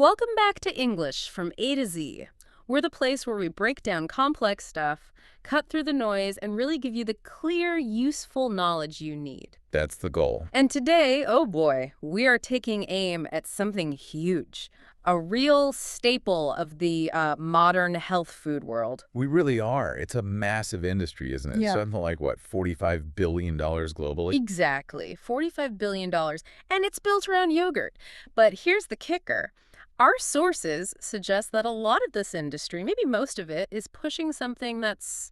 Welcome back to English from A to Z. We're the place where we break down complex stuff, cut through the noise, and really give you the clear, useful knowledge you need. That's the goal. And today, oh boy, we are taking aim at something huge, a real staple of the modern health food world. We really are. It's a massive industry, isn't it? Yeah. Something like, what, $45 billion globally? Exactly, $45 billion, and it's built around yogurt. But here's the kicker. Our sources suggest that a lot of this industry, maybe most of it, is pushing something that's,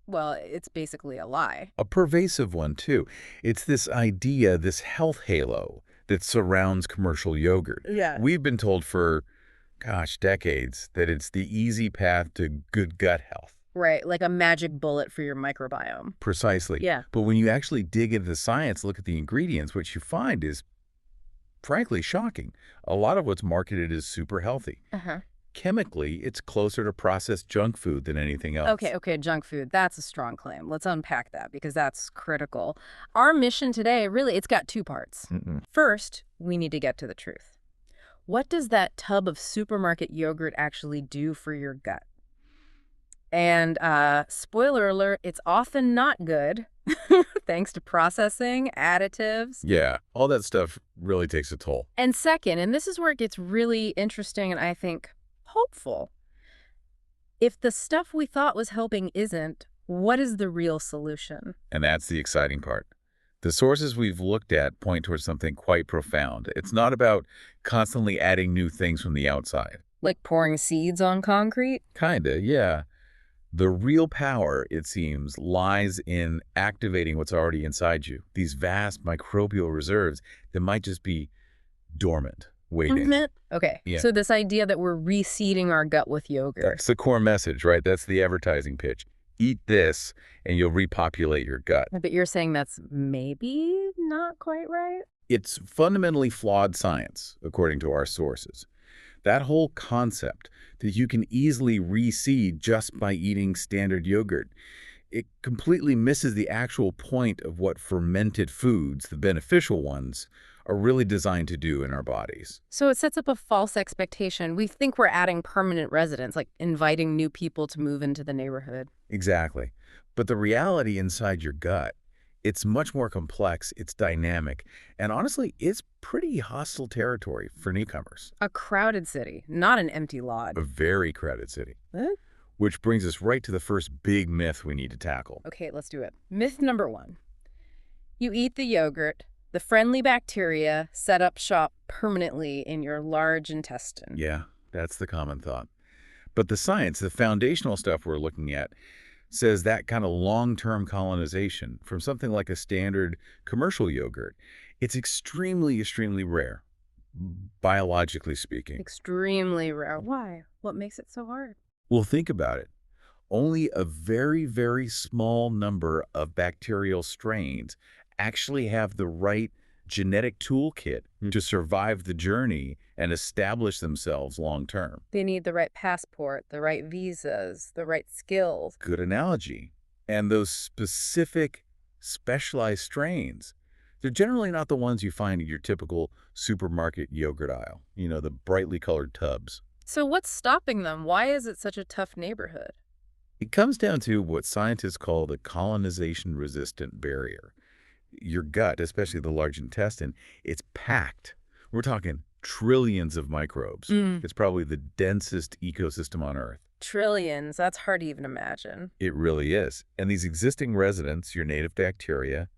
well, it's basically a lie. A pervasive one, too. It's this idea, this health halo that surrounds commercial yogurt. Yeah. We've been told for, gosh, decades that it's the easy path to good gut health. Right, like a magic bullet for your microbiome. Precisely. Yeah. But when you actually dig into the science, look at the ingredients, what you find is, frankly, shocking. A lot of what's marketed is super healthy. Uh-huh. Chemically, it's closer to processed junk food than anything else. Okay, junk food. That's a strong claim. Let's unpack that because that's critical. Our mission today, really, it's got two parts. First, we need to get to the truth. What does that tub of supermarket yogurt actually do for your gut? And spoiler alert, it's often not good, thanks to processing, additives. Yeah, all that stuff really takes a toll. And second, and this is where it gets really interesting and I think hopeful, if the stuff we thought was helping isn't, what is the real solution? And that's the exciting part. The sources we've looked at point towards something quite profound. It's not about constantly adding new things from the outside. Like pouring seeds on concrete? Kinda, yeah. The real power, it seems, lies in activating what's already inside you. These vast microbial reserves that might just be dormant, waiting. Okay, Yeah. so this idea that we're reseeding our gut with yogurt. That's the core message, right? That's the advertising pitch. Eat this, and you'll repopulate your gut. But you're saying that's maybe not quite right? It's fundamentally flawed science, according to our sources. That whole concept that you can easily reseed just by eating standard yogurt, it completely misses the actual point of what fermented foods, the beneficial ones, are really designed to do in our bodies. So it sets up a false expectation. We think we're adding permanent residents, like inviting new people to move into the neighborhood. Exactly. But the reality inside your gut, it's much more complex, it's dynamic, and honestly, it's pretty hostile territory for newcomers. A crowded city, not an empty lot. A very crowded city. Huh? Which brings us right to the first big myth we need to tackle. Okay, let's do it. Myth number one. You eat the yogurt, the friendly bacteria set up shop permanently in your large intestine. Yeah, that's the common thought. But the science, the foundational stuff we're looking at, says that kind of long-term colonization from something like a standard commercial yogurt, it's extremely, extremely rare, biologically speaking. Extremely rare. Why? What makes it so hard? Well, think about it. Only a very, very small number of bacterial strains actually have the right genetic toolkit to survive the journey and establish themselves long-term. They need the right passport, the right visas, the right skills. Good analogy. And those specific, specialized strains, they're generally not the ones you find in your typical supermarket yogurt aisle, you know, the brightly colored tubs. So what's stopping them? Why is it such a tough neighborhood? It comes down to what scientists call the colonization-resistant barrier. Your gut, especially the large intestine, it's packed. We're talking trillions of microbes. It's probably the densest ecosystem on Earth. Trillions. That's hard to even imagine. It really is. And these existing residents, your native bacteria,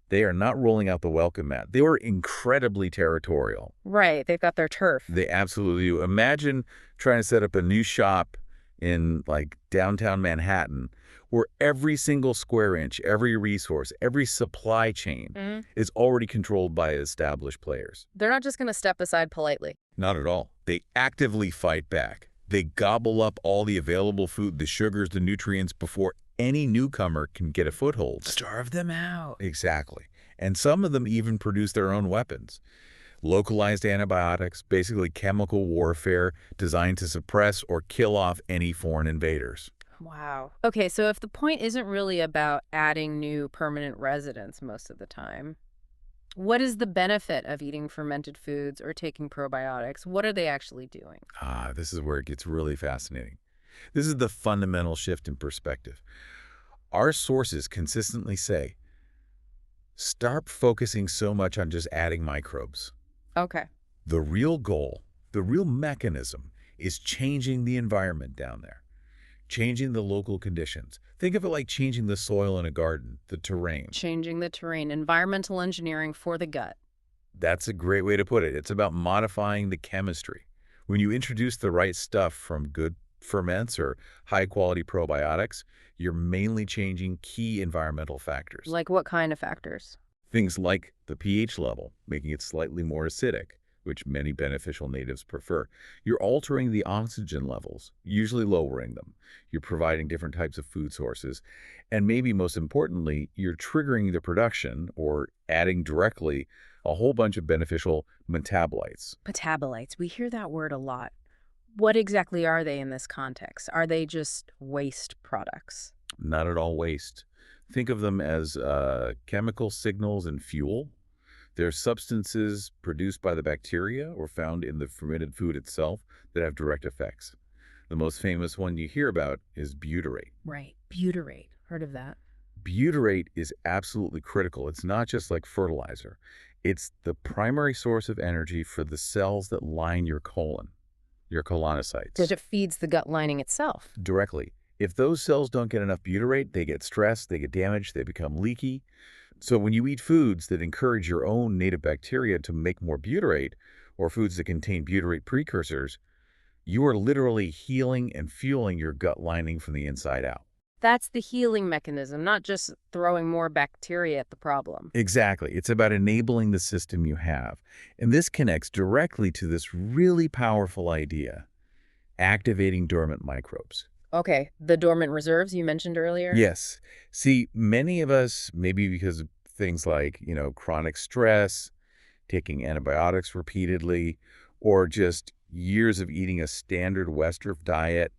they are not rolling out the welcome mat. They were incredibly territorial. Right. They've got their turf. They absolutely do. Imagine trying to set up a new shop in, like, downtown Manhattan, where every single square inch, every resource, every supply chain is already controlled by established players. They're not just going to step aside politely. Not at all. They actively fight back. They gobble up all the available food, the sugars, the nutrients, before any newcomer can get a foothold. Starve them out. Exactly. And some of them even produce their own weapons. Localized antibiotics, basically chemical warfare designed to suppress or kill off any foreign invaders. Wow. Okay, so if the point isn't really about adding new permanent residents most of the time, What is the benefit of eating fermented foods or taking probiotics? What are they actually doing? This is where it gets really fascinating. This is the fundamental shift in perspective. Our sources consistently say, stop focusing so much on just adding microbes. Okay. The real goal, the real mechanism, is changing the environment down there, changing the local conditions. Think of it like changing the soil in a garden, the terrain. Changing the terrain, environmental engineering for the gut. That's a great way to put it. It's about modifying the chemistry. When you introduce the right stuff from good ferments or high-quality probiotics, you're mainly changing key environmental factors. Like what kind of factors? Things like the pH level, making it slightly more acidic, which many beneficial natives prefer. You're altering the oxygen levels, usually lowering them. You're providing different types of food sources. And maybe most importantly, you're triggering the production or adding directly a whole bunch of beneficial metabolites. Metabolites. We hear that word a lot. What exactly are they in this context? Are they just waste products? Not at all waste. Think of them as chemical signals and fuel. They're substances produced by the bacteria or found in the fermented food itself that have direct effects. The most famous one you hear about is butyrate. Right. Butyrate. Heard of that. Butyrate is absolutely critical. It's not just like fertilizer. It's the primary source of energy for the cells that line your colon, your colonocytes. Because it feeds the gut lining itself. Directly. If those cells don't get enough butyrate, they get stressed, they get damaged, they become leaky. So when you eat foods that encourage your own native bacteria to make more butyrate, or foods that contain butyrate precursors, you are literally healing and fueling your gut lining from the inside out. That's the healing mechanism, not just throwing more bacteria at the problem. Exactly. It's about enabling the system you have. And this connects directly to this really powerful idea, activating dormant microbes. Okay, the dormant reserves you mentioned earlier? Yes. See, many of us, maybe because of things like, chronic stress, taking antibiotics repeatedly, or just years of eating a standard Western diet,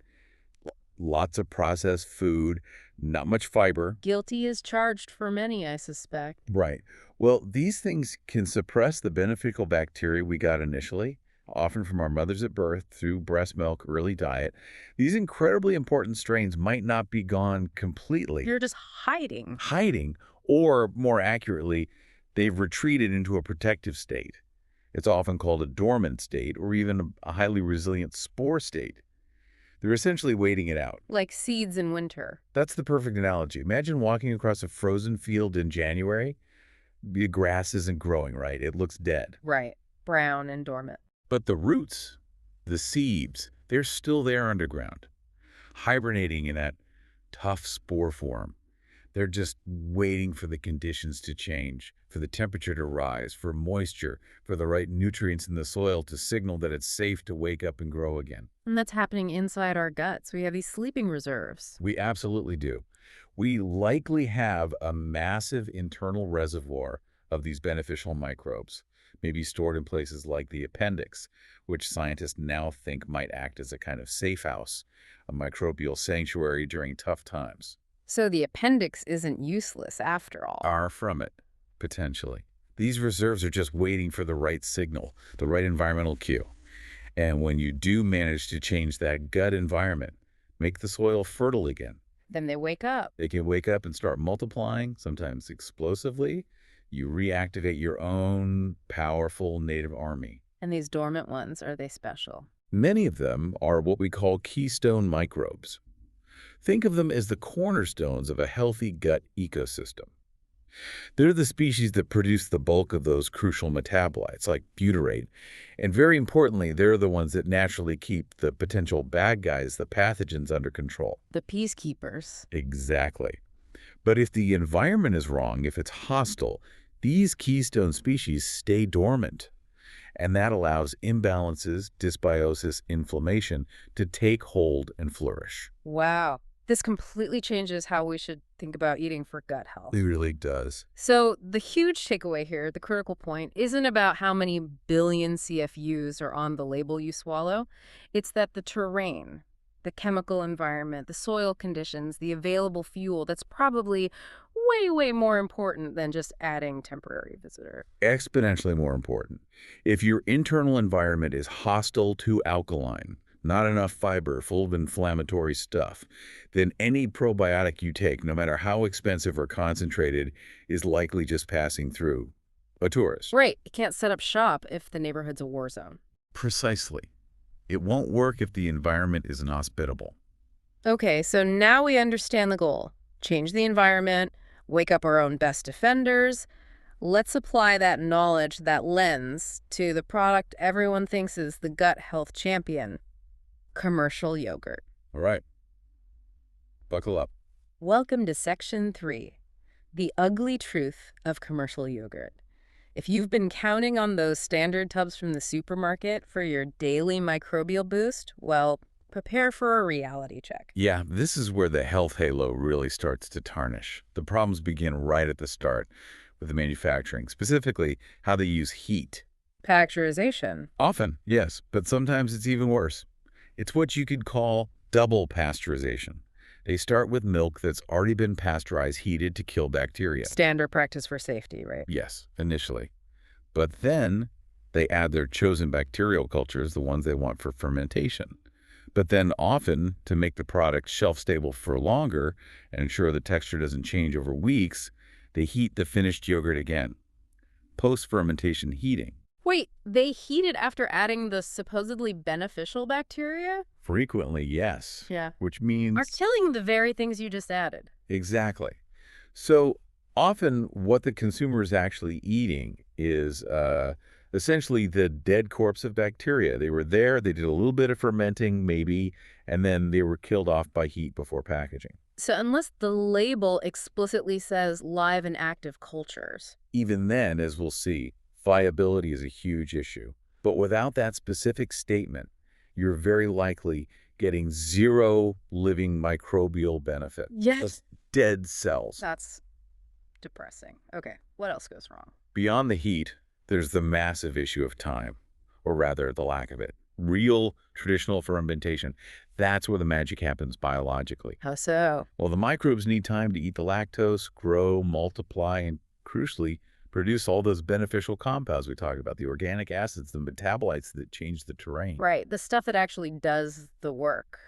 lots of processed food, not much fiber. Guilty is charged for many, I suspect. Right. Well, these things can suppress the beneficial bacteria we got initially, often from our mothers at birth through breast milk, early diet. These incredibly important strains might not be gone completely. You're just hiding. Hiding, or more accurately, they've retreated into a protective state. It's often called a dormant state or even a highly resilient spore state. They're essentially waiting it out. Like seeds in winter. That's the perfect analogy. Imagine walking across a frozen field in January. The grass isn't growing, right? It looks dead. Right. Brown and dormant. But the roots, the seeds, they're still there underground, hibernating in that tough spore form. They're just waiting for the conditions to change, for the temperature to rise, for moisture, for the right nutrients in the soil to signal that it's safe to wake up and grow again. And that's happening inside our guts. We have these sleeping reserves. We absolutely do. We likely have a massive internal reservoir of these beneficial microbes, maybe stored in places like the appendix, which scientists now think might act as a kind of safe house, a microbial sanctuary during tough times. So the appendix isn't useless after all. Far from it, potentially. These reserves are just waiting for the right signal, the right environmental cue. And when you do manage to change that gut environment, make the soil fertile again, Then they wake up. they can wake up and start multiplying, sometimes explosively. You reactivate your own powerful native army. And these dormant ones, are they special? Many of them are what we call keystone microbes. Think of them as the cornerstones of a healthy gut ecosystem. They're the species that produce the bulk of those crucial metabolites, like butyrate. And very importantly, they're the ones that naturally keep the potential bad guys, the pathogens, under control. The peacekeepers. Exactly. But if the environment is wrong, if it's hostile, these keystone species stay dormant. And that allows imbalances, dysbiosis, inflammation to take hold and flourish. Wow. This completely changes how we should think about eating for gut health. It really does. So the huge takeaway here, the critical point, isn't about how many billion CFUs are on the label you swallow. It's that the terrain, The chemical environment, the soil conditions, the available fuel, that's probably way, way more important than just adding temporary visitor. Exponentially more important. If your internal environment is hostile to alkaline, not enough fiber, full of inflammatory stuff, then any probiotic you take, no matter how expensive or concentrated, is likely just passing through a tourist. Right. You can't set up shop if the neighborhood's a war zone. Precisely. It won't work if the environment is inhospitable. Okay, so now we understand the goal. Change the environment, wake up our own best defenders. Let's apply that knowledge, that lens, to the product everyone thinks is the gut health champion, commercial yogurt. All right. Buckle up. Welcome to Section 3, the ugly truth of commercial yogurt. If you've been counting on those standard tubs from the supermarket for your daily microbial boost, well, prepare for a reality check. Yeah, this is where the health halo really starts to tarnish. The problems begin right at the start with the manufacturing, specifically how they use heat. Pasteurization. Often, yes, but sometimes it's even worse. It's what you could call double pasteurization. They start with milk that's already been pasteurized, heated to kill bacteria. Standard practice for safety, right? Yes, initially. But then they add their chosen bacterial cultures, the ones they want for fermentation. But then often, to make the product shelf-stable for longer and ensure the texture doesn't change over weeks, they heat the finished yogurt again. Post-fermentation heating. Wait, they heat it after adding the supposedly beneficial bacteria? Frequently, yes. Yeah. Which means... Are killing the very things you just added. Exactly. So often what the consumer is actually eating is essentially the dead corpse of bacteria. They were there, they did a little bit of fermenting maybe, and then they were killed off by heat before packaging. So unless the label explicitly says live and active cultures. Even then, as we'll see, viability is a huge issue. But without that specific statement, you're very likely getting zero living microbial benefit. Yes. Just dead cells. That's depressing. Okay, what else goes wrong? Beyond the heat, there's the massive issue of time, or rather the lack of it. Real traditional fermentation, that's where the magic happens biologically. How so? Well, the microbes need time to eat the lactose, grow, multiply, and crucially, produce all those beneficial compounds we talked about, the organic acids, the metabolites that change the terrain. Right, the stuff that actually does the work.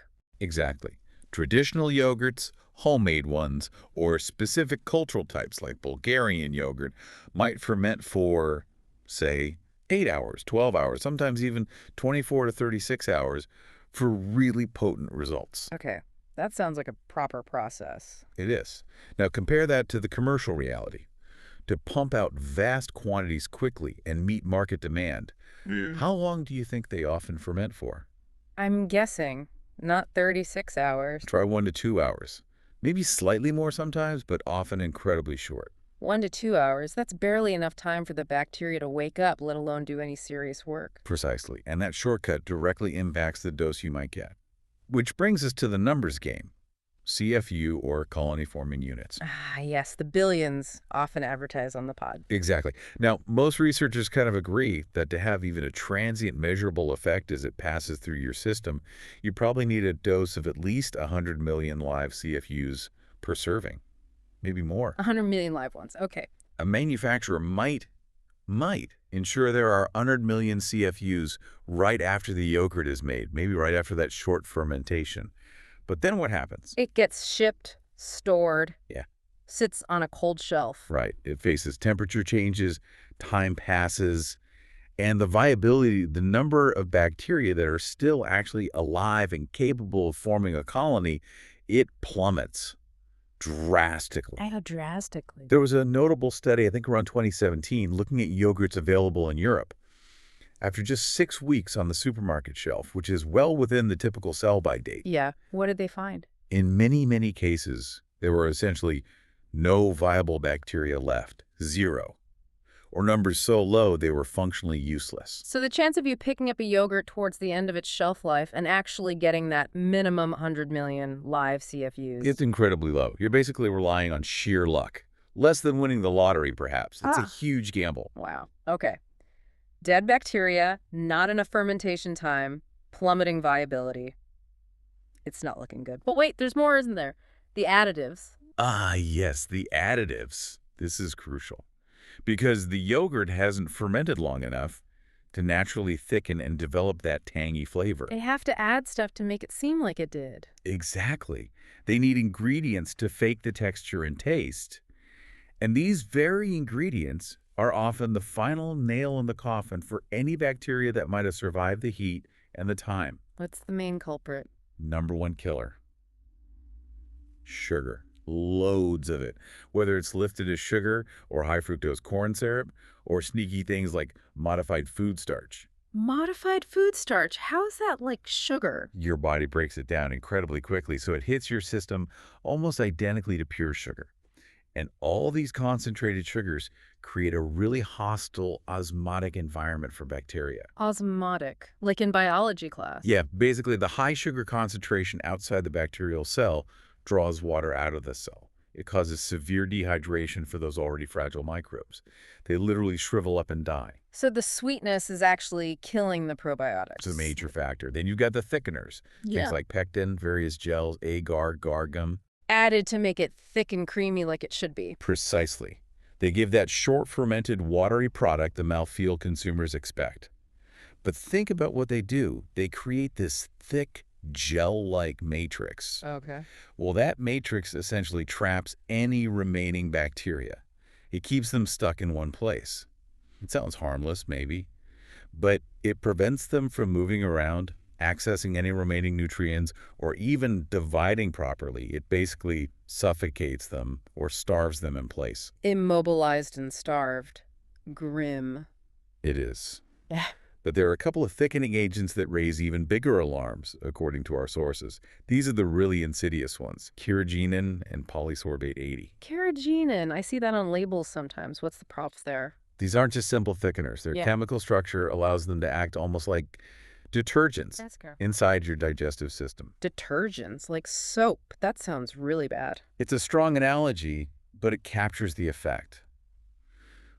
Exactly. Traditional yogurts, homemade ones, or specific cultural types like Bulgarian yogurt might ferment for, say, 8 hours, 12 hours, sometimes even 24 to 36 hours for really potent results. Okay, that sounds like a proper process. It is. Now compare that to the commercial reality. To pump out vast quantities quickly and meet market demand, how long do you think they often ferment for? I'm guessing not 36 hours. Try 1 to 2 hours. Maybe slightly more sometimes, but often incredibly short. 1 to 2 hours, that's barely enough time for the bacteria to wake up, let alone do any serious work. Precisely. And that shortcut directly impacts the dose you might get. Which brings us to the numbers game. CFU, or colony-forming units. Ah, yes, the billions often advertised on the pod. Exactly. Now, most researchers kind of agree that to have even a transient measurable effect as it passes through your system, you probably need a dose of at least 100 million live CFUs per serving. Maybe more. 100 million live ones, okay. A manufacturer might ensure there are 100 million CFUs right after the yogurt is made, maybe right after that short fermentation. But then what happens? It gets shipped, stored, Yeah. sits on a cold shelf. Right. It faces temperature changes, time passes, and the viability, the number of bacteria that are still actually alive and capable of forming a colony, it plummets drastically. How drastically? There was a notable study, I think around 2017, looking at yogurts available in Europe. After just 6 weeks on the supermarket shelf, which is well within the typical sell-by date. Yeah, what did they find? In many, many cases, there were essentially no viable bacteria left, 0. Or numbers so low they were functionally useless. So the chance of you picking up a yogurt towards the end of its shelf life and actually getting that minimum 100 million live CFUs. It's incredibly low. You're basically relying on sheer luck. Less than winning the lottery, perhaps. It's a huge gamble. Wow. Okay. Dead bacteria, not enough fermentation time, plummeting viability. It's not looking good. But wait, there's more, isn't there? The additives. Ah, yes, the additives. This is crucial because the yogurt hasn't fermented long enough to naturally thicken and develop that tangy flavor. They have to add stuff to make it seem like it did. Exactly. They need ingredients to fake the texture and taste. And these very ingredients are often the final nail in the coffin for any bacteria that might have survived the heat and the time. What's the main culprit? Number one killer. Sugar. Loads of it. Whether it's lifted as sugar or high fructose corn syrup or sneaky things like modified food starch. Modified food starch. How is that like sugar? Your body breaks it down incredibly quickly, so it hits your system almost identically to pure sugar. And all these concentrated sugars create a really hostile osmotic environment for bacteria. Osmotic, like in biology class. Yeah, basically the high sugar concentration outside the bacterial cell draws water out of the cell. It causes severe dehydration for those already fragile microbes. They literally shrivel up and die. So the sweetness is actually killing the probiotics. It's a major factor. Then you've got the thickeners, things like pectin, various gels, agar, gargum. Added to make it thick and creamy like it should be. Precisely. They give that short fermented, watery product the mouthfeel consumers expect. But think about what they do. They create this thick, gel-like matrix. Okay. Well, that matrix essentially traps any remaining bacteria. It keeps them stuck in one place. It sounds harmless, maybe, but it prevents them from moving around, accessing any remaining nutrients, or even dividing properly. It basically suffocates them or starves them in place. Immobilized and starved. Grim. It is. Yeah. But there are a couple of thickening agents that raise even bigger alarms, according to our sources. These are the really insidious ones, carrageenan and polysorbate 80. Carrageenan. I see that on labels sometimes. What's the props there? These aren't just simple thickeners. Their chemical structure allows them to act almost like detergents inside your digestive system. Detergents? Like soap? That sounds really bad. It's a strong analogy, but it captures the effect.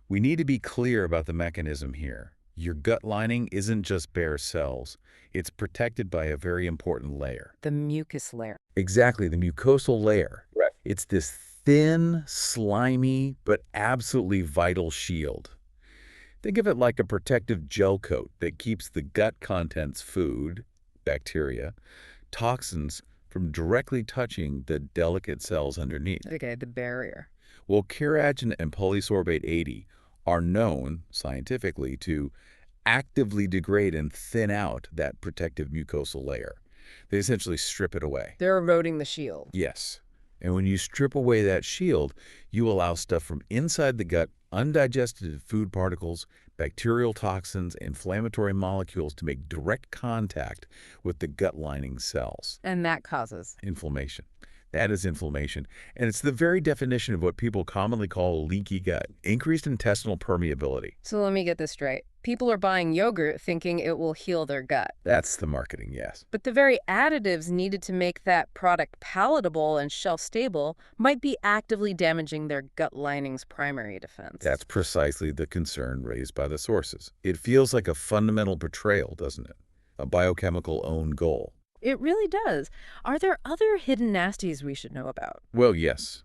We need to be clear about the mechanism here. Your gut lining isn't just bare cells. It's protected by a very important layer. The mucus layer. Exactly, the mucosal layer. Right. It's this thin, slimy, but absolutely vital shield. Think of it like a protective gel coat that keeps the gut contents, food, bacteria, toxins from directly touching the delicate cells underneath. Okay, the barrier. Well, carrageenan and polysorbate 80 are known scientifically to actively degrade and thin out that protective mucosal layer. They essentially strip it away. They're eroding the shield. Yes. And when you strip away that shield, you allow stuff from inside the gut, undigested food particles, bacterial toxins, inflammatory molecules to make direct contact with the gut lining cells. And that causes Inflammation. That is inflammation. And it's the very definition of what people commonly call leaky gut, increased intestinal permeability. So let me get this straight. People are buying yogurt thinking it will heal their gut. That's the marketing, yes. But the very additives needed to make that product palatable and shelf-stable might be actively damaging their gut lining's primary defense. That's precisely the concern raised by the sources. It feels like a fundamental betrayal, doesn't it? A biochemical own goal. It really does. Are there other hidden nasties we should know about? Well, yes.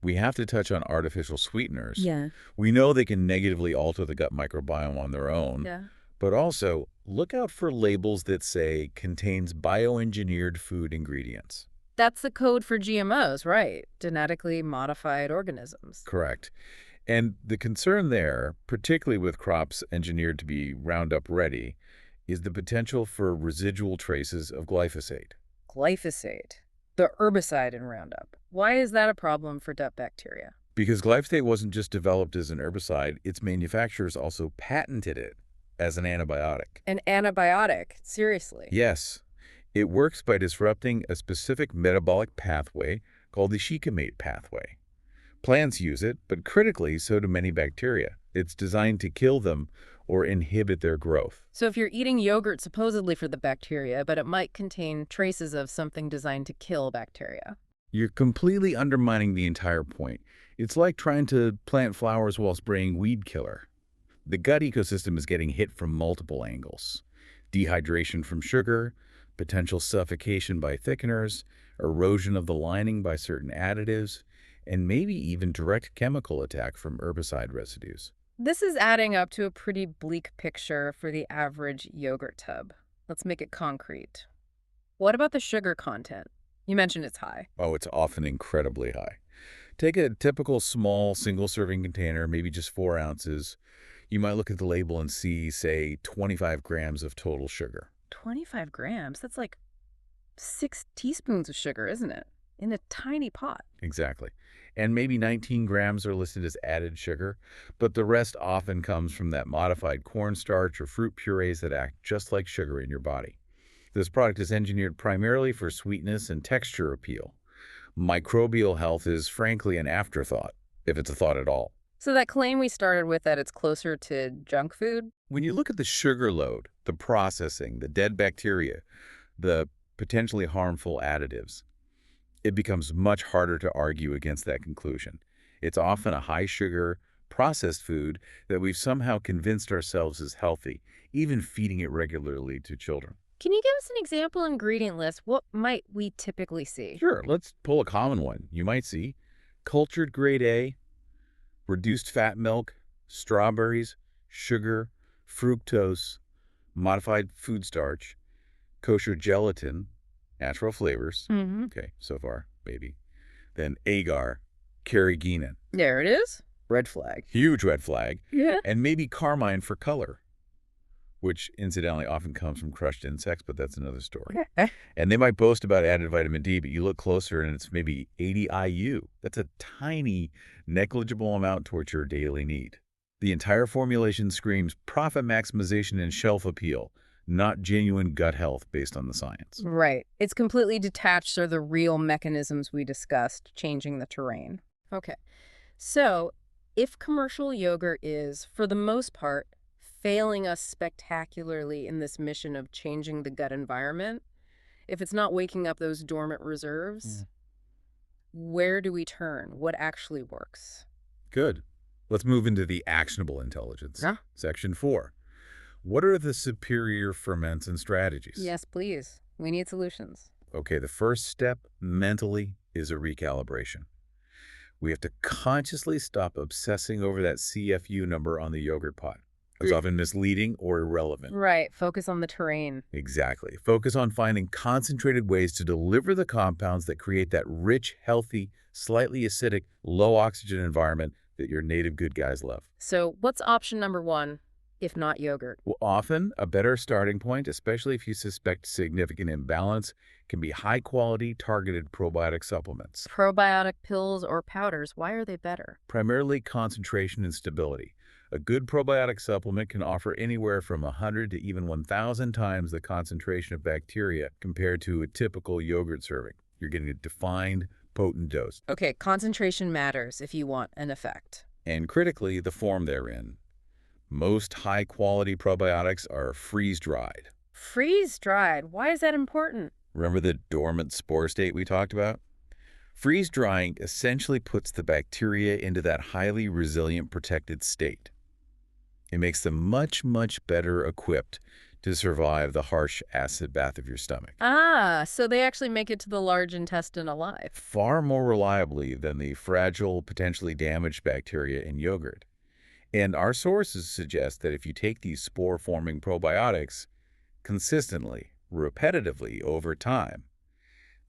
We have to touch on artificial sweeteners. Yeah. We know they can negatively alter the gut microbiome on their own. Yeah. But also, look out for labels that say contains bioengineered food ingredients. That's the code for GMOs, right? Genetically modified organisms. Correct. And the concern there, particularly with crops engineered to be Roundup ready, is the potential for residual traces of glyphosate. Glyphosate, the herbicide in Roundup. Why is that a problem for gut bacteria? Because glyphosate wasn't just developed as an herbicide, its manufacturers also patented it as an antibiotic. An antibiotic? Seriously? Yes. It works by disrupting a specific metabolic pathway called the shikimate pathway. Plants use it, but critically, so do many bacteria. It's designed to kill them or inhibit their growth. So if you're eating yogurt supposedly for the bacteria, but it might contain traces of something designed to kill bacteria. You're completely undermining the entire point. It's like trying to plant flowers while spraying weed killer. The gut ecosystem is getting hit from multiple angles. Dehydration from sugar, potential suffocation by thickeners, erosion of the lining by certain additives, and maybe even direct chemical attack from herbicide residues. This is adding up to a pretty bleak picture for the average yogurt tub. Let's make it concrete. What about the sugar content? You mentioned it's high. Oh, it's often incredibly high. Take a typical small single-serving container, maybe just 4 ounces. You might look at the label and see, say, 25 grams of total sugar. 25 grams? That's like 6 teaspoons of sugar, isn't it? In a tiny pot. Exactly. And maybe 19 grams are listed as added sugar, but the rest often comes from that modified cornstarch or fruit purees that act just like sugar in your body. This product is engineered primarily for sweetness and texture appeal. Microbial health is frankly an afterthought, if it's a thought at all. So that claim we started with that it's closer to junk food? When you look at the sugar load, the processing, the dead bacteria, the potentially harmful additives, it becomes much harder to argue against that conclusion. It's often a high-sugar, processed food that we've somehow convinced ourselves is healthy, even feeding it regularly to children. Can you give us an example ingredient list? What might we typically see? Sure, let's pull a common one. You might see cultured grade A, reduced fat milk, strawberries, sugar, fructose, modified food starch, kosher gelatin, natural flavors. Okay, so far, maybe. Then agar, carrageenan. There it is. Red flag. Huge red flag. Yeah. And maybe carmine for color, which incidentally often comes from crushed insects, but that's another story. Okay. And they might boast about added vitamin D, but you look closer and it's maybe 80 IU. That's a tiny, negligible amount towards your daily need. The entire formulation screams profit maximization and shelf appeal, not genuine gut health based on the science. Right. It's completely detached from the real mechanisms we discussed, changing the terrain. Okay. So, if commercial yogurt is, for the most part, failing us spectacularly in this mission of changing the gut environment, if it's not waking up those dormant reserves, where do we turn? What actually works? Good. Let's move into the actionable intelligence. Section 4. What are the superior ferments and strategies? Yes, please. We need solutions. Okay, the first step mentally is a recalibration. We have to consciously stop obsessing over that CFU number on the yogurt pot. It's often misleading or irrelevant. Right. Focus on the terrain. Exactly. Focus on finding concentrated ways to deliver the compounds that create that rich, healthy, slightly acidic, low oxygen environment that your native good guys love. So what's option number 1, if not yogurt? Well, often a better starting point, especially if you suspect significant imbalance, can be high-quality, targeted probiotic supplements. Probiotic pills or powders, why are they better? Primarily concentration and stability. A good probiotic supplement can offer anywhere from 100 to even 1,000 times the concentration of bacteria compared to a typical yogurt serving. You're getting a defined, potent dose. Okay, concentration matters if you want an effect. And critically, the form they're in. Most high-quality probiotics are freeze-dried. Freeze-dried? Why is that important? Remember the dormant spore state we talked about? Freeze-drying essentially puts the bacteria into that highly resilient protected state. It makes them much, much better equipped to survive the harsh acid bath of your stomach. Ah, so they actually make it to the large intestine alive. Far more reliably than the fragile, potentially damaged bacteria in yogurt. And our sources suggest that if you take these spore-forming probiotics consistently, repetitively over time,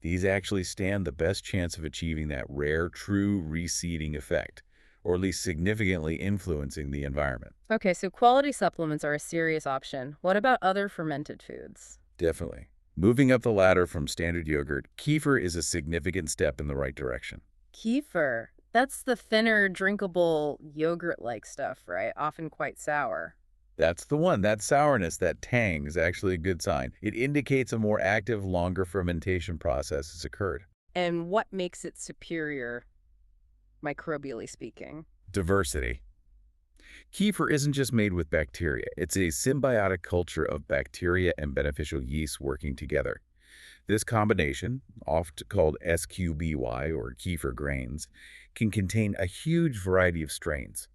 these actually stand the best chance of achieving that rare, true reseeding effect, or at least significantly influencing the environment. Okay, so quality supplements are a serious option. What about other fermented foods? Definitely. Moving up the ladder from standard yogurt, kefir is a significant step in the right direction. Kefir. That's the thinner, drinkable, yogurt-like stuff, right? Often quite sour. That's the one. That sourness, that tang, is actually a good sign. It indicates a more active, longer fermentation process has occurred. And what makes it superior, microbially speaking? Diversity. Kefir isn't just made with bacteria. It's a symbiotic culture of bacteria and beneficial yeasts working together. This combination, often called SQBY or kefir grains, can contain a huge variety of strains,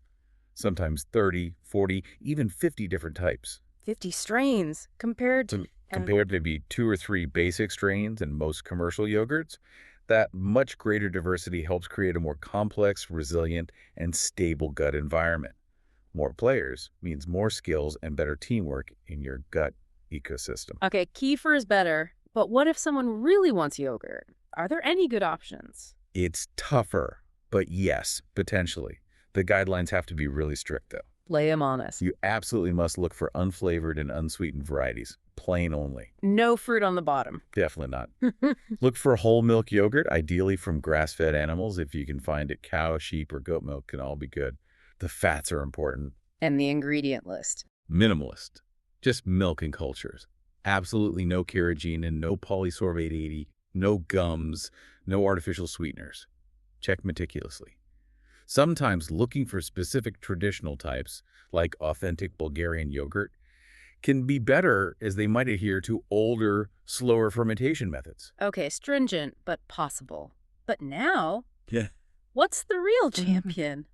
sometimes 30, 40, even 50 different types. 50 strains compared So and compared to maybe 2 or 3 basic strains in most commercial yogurts, that much greater diversity helps create a more complex, resilient, and stable gut environment. More players means more skills and better teamwork in your gut ecosystem. okay, kefir is better, but what if someone really wants yogurt? Are there any good options? It's tougher, but yes, potentially. The guidelines have to be really strict, though. Play 'em honest. You absolutely must look for unflavored and unsweetened varieties, plain only. No fruit on the bottom. Definitely not. Look for whole milk yogurt, ideally from grass-fed animals. If you can find it, cow, sheep, or goat milk can all be good. The fats are important. And the ingredient list. Minimalist. Just milk and cultures. Absolutely no carrageenan, no polysorbate 80, no gums, no artificial sweeteners. Check meticulously. Sometimes looking for specific traditional types, like authentic Bulgarian yogurt, can be better as they might adhere to older, slower fermentation methods. Okay, stringent, but possible. But now, Yeah. what's the real champion?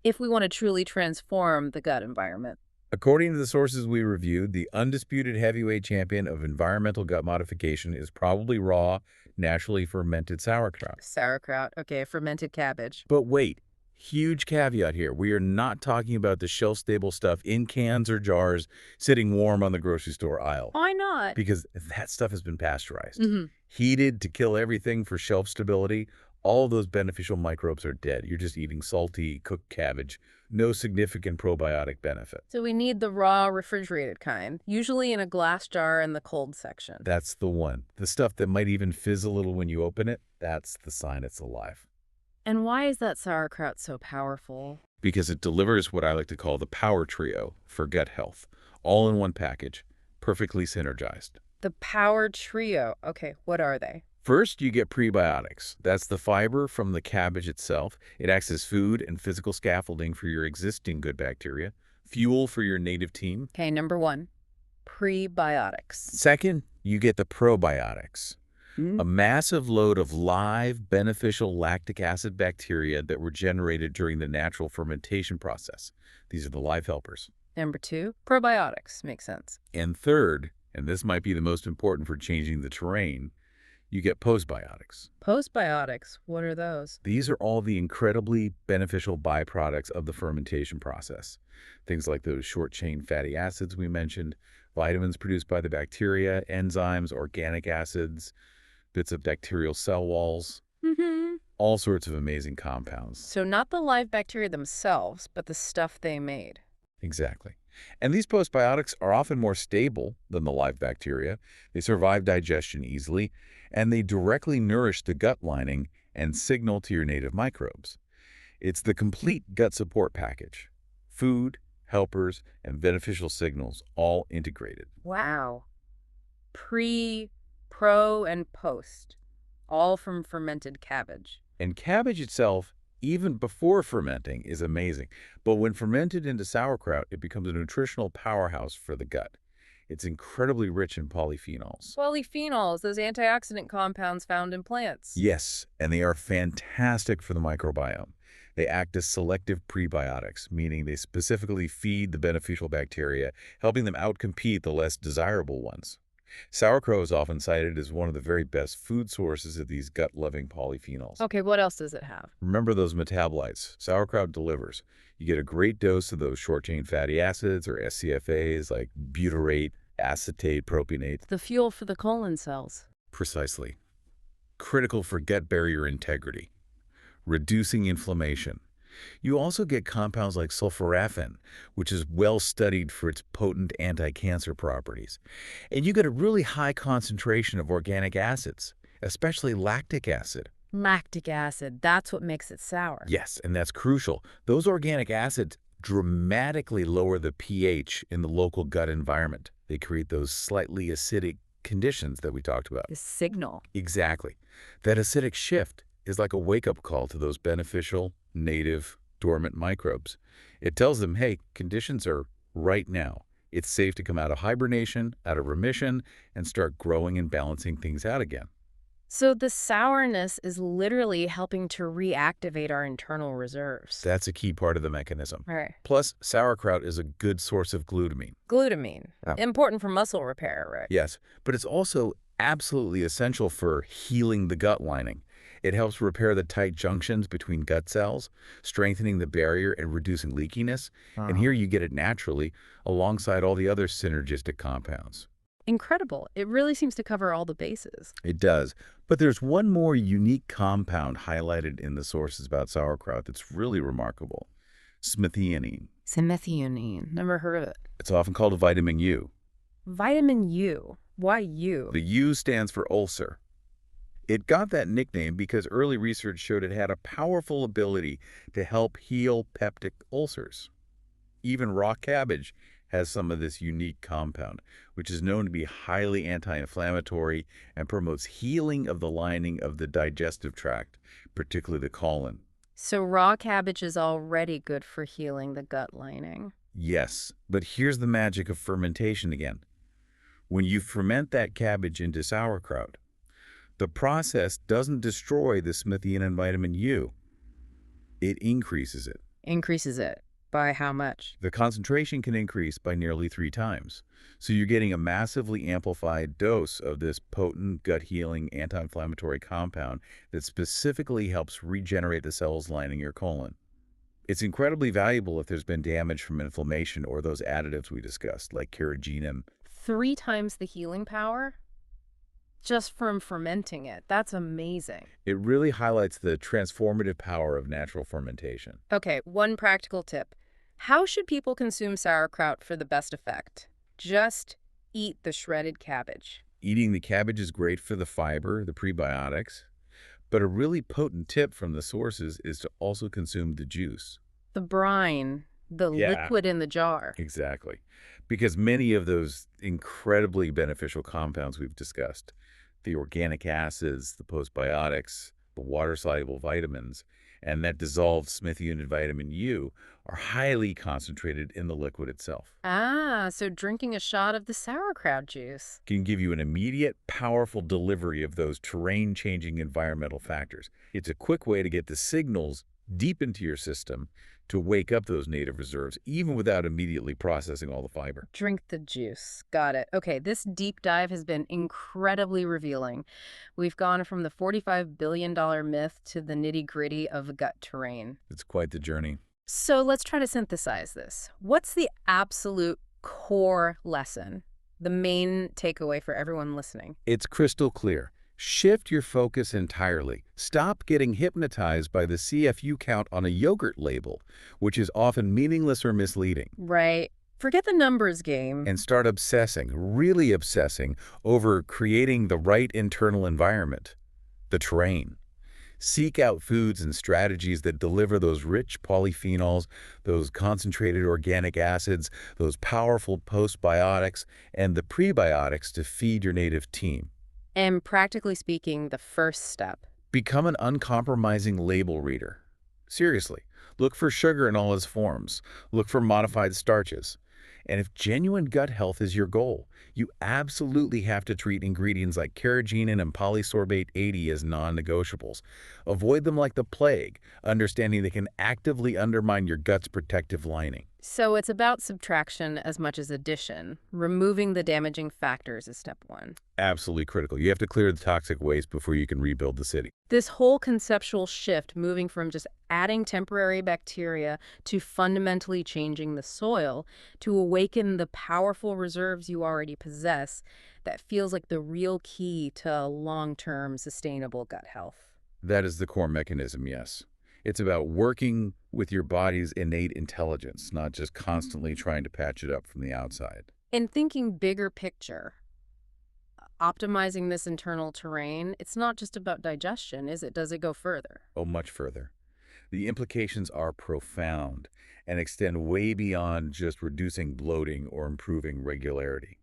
If we want to truly transform the gut environment. According to the sources we reviewed, the undisputed heavyweight champion of environmental gut modification is probably raw, naturally fermented sauerkraut. Sauerkraut, okay, fermented cabbage. But wait, huge caveat here. We are not talking about the shelf-stable stuff in cans or jars sitting warm on the grocery store aisle. Why not? Because that stuff has been pasteurized. Mm-hmm. Heated to kill everything for shelf stability. All of those beneficial microbes are dead. You're just eating salty, cooked cabbage. No significant probiotic benefit. So we need the raw, refrigerated kind, usually in a glass jar in the cold section. That's the one. The stuff that might even fizz a little when you open it, that's the sign it's alive. And why is that sauerkraut so powerful? Because it delivers what I like to call the power trio for gut health, all in one package, perfectly synergized. The power trio. Okay, what are they? First, you get prebiotics. That's the fiber from the cabbage itself. It acts as food and physical scaffolding for your existing good bacteria, fuel for your native team. Okay, number one, prebiotics. Second, you get the probiotics. A massive load of live, beneficial lactic acid bacteria that were generated during the natural fermentation process. These are the live helpers. Number two, probiotics. Makes sense. And third, and this might be the most important for changing the terrain, you get postbiotics. Postbiotics, what are those? These are all the incredibly beneficial byproducts of the fermentation process. Things like those short-chain fatty acids we mentioned, vitamins produced by the bacteria, enzymes, organic acids, bits of bacterial cell walls, all sorts of amazing compounds. So not the live bacteria themselves, but the stuff they made. Exactly. And these postbiotics are often more stable than the live bacteria. They survive digestion easily, and they directly nourish the gut lining and signal to your native microbes. It's the complete gut support package. Food, helpers, and beneficial signals all integrated. Wow. Pre, pro, and post. All from fermented cabbage. And cabbage itself, even before fermenting, is amazing. But when fermented into sauerkraut, it becomes a nutritional powerhouse for the gut. It's incredibly rich in polyphenols. Polyphenols, those antioxidant compounds found in plants. Yes, and they are fantastic for the microbiome. They act as selective prebiotics, meaning they specifically feed the beneficial bacteria, helping them outcompete the less desirable ones. Sauerkraut is often cited as one of the very best food sources of these gut-loving polyphenols. Okay, what else does it have? Remember those metabolites. Sauerkraut delivers. You get a great dose of those short-chain fatty acids, or SCFAs, like butyrate, acetate, propionate. The fuel for the colon cells. Precisely. Critical for gut barrier integrity. Reducing inflammation. You also get compounds like sulforaphane, which is well studied for its potent anti-cancer properties. And you get a really high concentration of organic acids, especially lactic acid. Lactic acid, that's what makes it sour. Yes, and that's crucial. Those organic acids dramatically lower the pH in the local gut environment. They create those slightly acidic conditions that we talked about. The signal. Exactly. That acidic shift is like a wake-up call to those beneficial, native, dormant microbes. It tells them, hey, conditions are right now. It's safe to come out of hibernation, out of remission, and start growing and balancing things out again. So the sourness is literally helping to reactivate our internal reserves. That's a key part of the mechanism. Right. Plus, sauerkraut is a good source of glutamine. Glutamine. Yeah. Important for muscle repair, right? Yes, but it's also absolutely essential for healing the gut lining. It helps repair the tight junctions between gut cells, strengthening the barrier and reducing leakiness. And here you get it naturally alongside all the other synergistic compounds. Incredible. It really seems to cover all the bases. It does. But there's one more unique compound highlighted in the sources about sauerkraut that's really remarkable. Smithionine. Smithionine. Never heard of it. It's often called a vitamin U. Vitamin U. Why U? The U stands for ulcer. It got that nickname because early research showed it had a powerful ability to help heal peptic ulcers. Even raw cabbage has some of this unique compound, which is known to be highly anti-inflammatory and promotes healing of the lining of the digestive tract, particularly the colon. So raw cabbage is already good for healing the gut lining. Yes, but here's the magic of fermentation again. When you ferment that cabbage into sauerkraut, the process doesn't destroy the Smithionine and vitamin U. It increases it. Increases it. By how much? The concentration can increase by nearly 3 times. So you're getting a massively amplified dose of this potent gut-healing anti-inflammatory compound that specifically helps regenerate the cells lining your colon. It's incredibly valuable if there's been damage from inflammation or those additives we discussed, like carrageenan. 3 times the healing power? Just from fermenting it. That's amazing. It really highlights the transformative power of natural fermentation. Okay, one practical tip. How should people consume sauerkraut for the best effect? Just eat the shredded cabbage. Eating the cabbage is great for the fiber, the prebiotics, but a really potent tip from the sources is to also consume the juice. The brine, the liquid in the jar. Exactly. Because many of those incredibly beneficial compounds we've discussed, the organic acids, the postbiotics, the water-soluble vitamins, and that dissolved Smithionine and vitamin U are highly concentrated in the liquid itself. Ah, so drinking a shot of the sauerkraut juice Can give you an immediate, powerful delivery of those terrain-changing environmental factors. It's a quick way to get the signals deep into your system to wake up those native reserves, even without immediately processing all the fiber. Drink the juice. Got it. Okay, this deep dive has been incredibly revealing. We've gone from the $45 billion myth to the nitty-gritty of gut terrain. It's quite the journey. So let's try to synthesize this. What's the absolute core lesson? The main takeaway for everyone listening? It's crystal clear. Shift your focus entirely. Stop getting hypnotized by the CFU count on a yogurt label, which is often meaningless or misleading. Right. Forget the numbers game. And start obsessing, really obsessing, over creating the right internal environment, the terrain. Seek out foods and strategies that deliver those rich polyphenols, those concentrated organic acids, those powerful postbiotics, and the prebiotics to feed your native team. And practically speaking, the first step. Become an uncompromising label reader. Seriously, look for sugar in all its forms. Look for modified starches. And if genuine gut health is your goal, you absolutely have to treat ingredients like carrageenan and polysorbate 80 as non-negotiables. Avoid them like the plague, understanding they can actively undermine your gut's protective lining. So it's about subtraction as much as addition. Removing the damaging factors is step 1. Absolutely critical. You have to clear the toxic waste before you can rebuild the city. This whole conceptual shift, moving from just adding temporary bacteria to fundamentally changing the soil, to awaken the powerful reserves you already possess, that feels like the real key to long-term sustainable gut health. That is the core mechanism, yes. It's about working with your body's innate intelligence, not just constantly trying to patch it up from the outside. And thinking bigger picture, optimizing this internal terrain, it's not just about digestion, is it? Does it go further? Oh, much further. The implications are profound and extend way beyond just reducing bloating or improving regularity.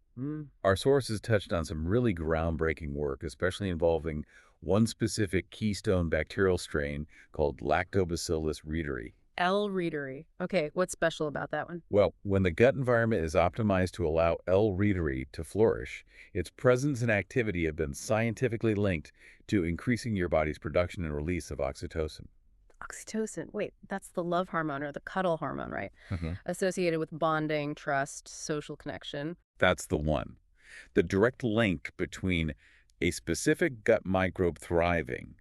Our sources touched on some really groundbreaking work, especially involving one specific keystone bacterial strain called Lactobacillus reuteri. L-readery. Okay, what's special about that one? Well, when the gut environment is optimized to allow L-readery to flourish, its presence and activity have been scientifically linked to increasing your body's production and release of oxytocin. Oxytocin. Wait, that's the love hormone or the cuddle hormone, right? Mhm. Associated with bonding, trust, social connection. That's the one. The direct link between a specific gut microbe thriving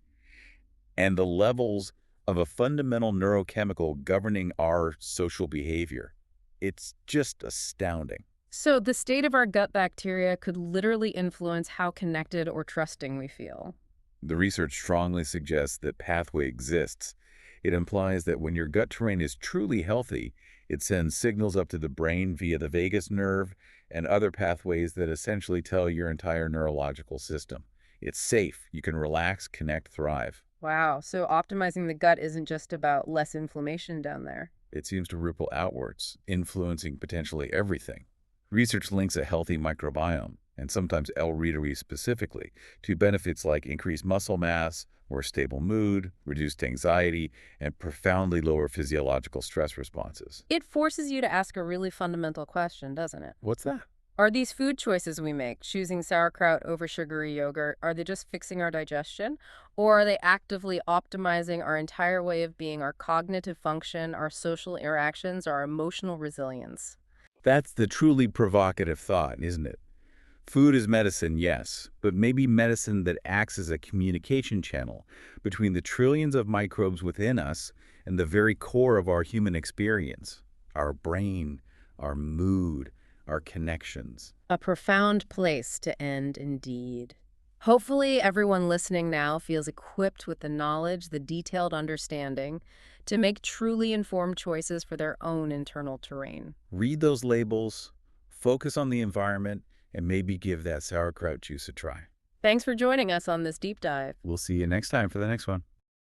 and the levels of a fundamental neurochemical governing our social behavior. It's just astounding. So the state of our gut bacteria could literally influence how connected or trusting we feel. The research strongly suggests that pathway exists. It implies that when your gut terrain is truly healthy, it sends signals up to the brain via the vagus nerve and other pathways that essentially tell your entire neurological system. It's safe. You can relax, connect, thrive. Wow, so optimizing the gut isn't just about less inflammation down there. It seems to ripple outwards, influencing potentially everything. Research links a healthy microbiome, and sometimes L-readery specifically, to benefits like increased muscle mass, more stable mood, reduced anxiety, and profoundly lower physiological stress responses. It forces you to ask a really fundamental question, doesn't it? What's that? Are these food choices we make, choosing sauerkraut over sugary yogurt, are they just fixing our digestion? Or are they actively optimizing our entire way of being, our cognitive function, our social interactions, our emotional resilience? That's the truly provocative thought, isn't it? Food is medicine, yes, but maybe medicine that acts as a communication channel between the trillions of microbes within us and the very core of our human experience, our brain, our mood, our connections. A profound place to end, indeed. Hopefully, everyone listening now feels equipped with the knowledge, the detailed understanding to make truly informed choices for their own internal terrain. Read those labels, focus on the environment, and maybe give that sauerkraut juice a try. Thanks for joining us on this deep dive. We'll see you next time for the next one.